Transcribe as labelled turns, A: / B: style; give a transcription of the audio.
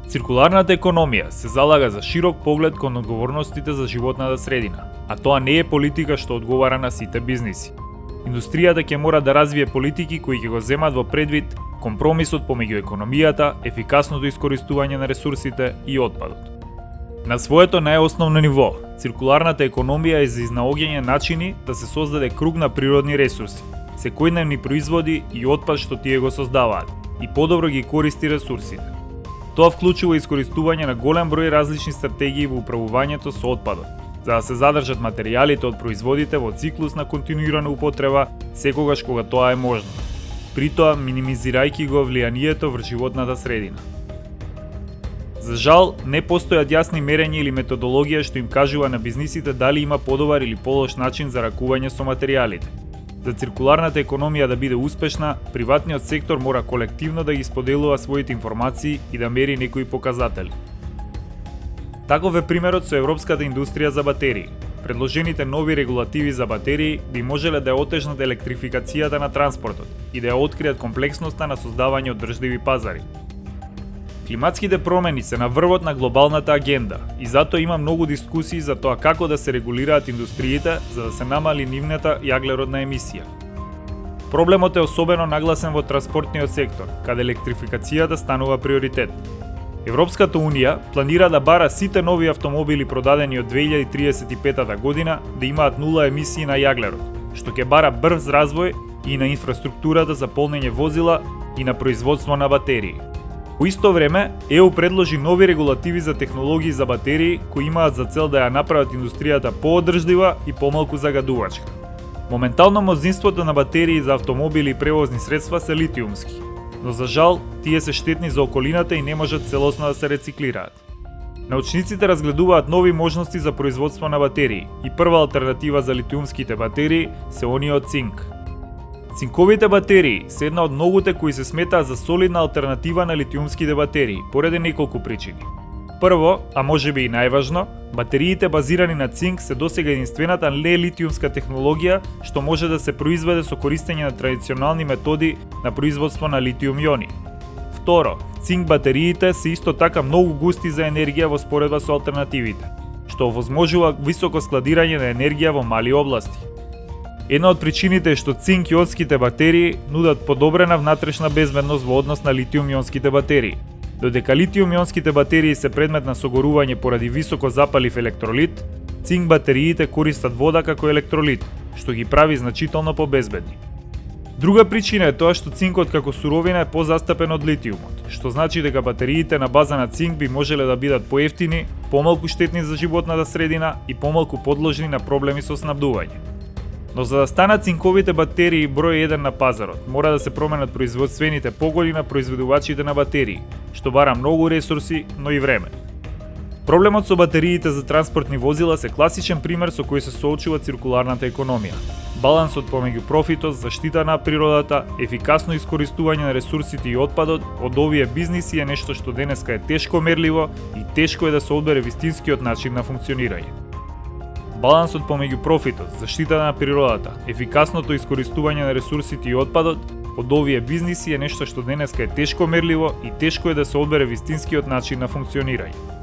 A: Циркуларната економија се залага за широк поглед кон одговорностите за животната средина, а тоа не е политика што одговара на сите бизниси. Индустријата ќе мора да развие политики кои ќе го земат во предвид компромисот помеѓу економијата, ефикасното искористување на ресурсите и отпадот. На своето најосновно ниво, циркуларната економија е за изнаоѓање начини да се создаде круг на природни ресурси, секојдневни производи и отпад што тие го создаваат, и подобро ги користи ресурсите. Тоа вклучува искористување на голем број различни стратегии во управувањето со отпадот, за да се задржат материјалите од производите во циклус на континуирана употреба секогаш кога тоа е можно, при тоа минимизирајќи го влијанието врз животната средина. За жал, не постојат јасни мерења или методологија што им кажува на бизнисите дали има подобар или полош начин за ракување со материјалите. За циркуларната економија да биде успешна, приватниот сектор мора колективно да ги споделува своите информации и да мери некои показатели. Таков е примерот со европската индустрија за батерии. Предложените нови регулативи за батерии би можеле да ја отежнат електрификацијата на транспортот и да ја откријат комплексноста на создавање одржливи пазари. Климатските промени се на врвот на глобалната агенда и затоа има многу дискусии за тоа како да се регулираат индустриите за да се намали нивната јаглеродна емисија. Проблемот е особено нагласен во транспортниот сектор, каде електрификацијата станува приоритет. Европската Унија планира да бара сите нови автомобили продадени од 2035 година да имаат нула емисии на јаглерод, што ќе бара брз развој и на инфраструктурата за полнење возила и на производство на батерии. Во исто време, ЕУ предложи нови регулативи за технологии за батерии кои имаат за цел да ја направат индустријата поодржлива и помалку загадувачка. Моментално мнозинството на батерии за автомобили и превозни средства се литиумски, но за жал тие се штетни за околината и не можат целосно да се рециклираат. Научниците разгледуваат нови можности за производство на батерии и прва алтернатива за литиумските батерии се оние од цинк. Цинковите батерии се една од многуте кои се сметаат за солидна алтернатива на литиумските батерии, поради неколку причини. Прво, а можеби и најважно, батериите базирани на цинк се досега единствената нелитиумска технологија што може да се произведе со користење на традиционални методи на производство на литиум-иони. Второ, цинк батериите се исто така многу густи за енергија во споредба со алтернативите, што овозможува високо складирање на енергија во мали области. Една од причините е што цинк-ионските батерии нудат подобрена внатрешна безбедност во однос на литиум-ионските батерии. Додека литиум-ионските батерии се предмет на согорување поради високо запалив електролит, цинк батериите користат вода како електролит, што ги прави значително побезбедни. Друга причина е тоа што цинкот како суровина е позастапен од литиумот, што значи дека батериите на база на цинк би можеле да бидат поевтини, помалку штетни за животната средина и помалку подложни на проблеми со снабдување. Но за да станат цинковите батерии број 1 на пазарот, мора да се променат производствените погоди на произведувачите на батерии, што бара многу ресурси, но и време. Проблемот со батериите за транспортни возила се класичен пример со кој се соочува циркуларната економија. Балансот помеѓу профитот, заштита на природата, ефикасно искористување на ресурсите и отпадот од овие бизниси е нешто што денеска е тешко мерливо и тешко е да се одбере вистинскиот начин на функционирање. Балансот помеѓу профитот, заштита на природата, ефикасното искористување на ресурсите и отпадот од овие бизниси е нешто што денеска е тешко мерливо и тешко е да се одбере вистинскиот начин на функционирање.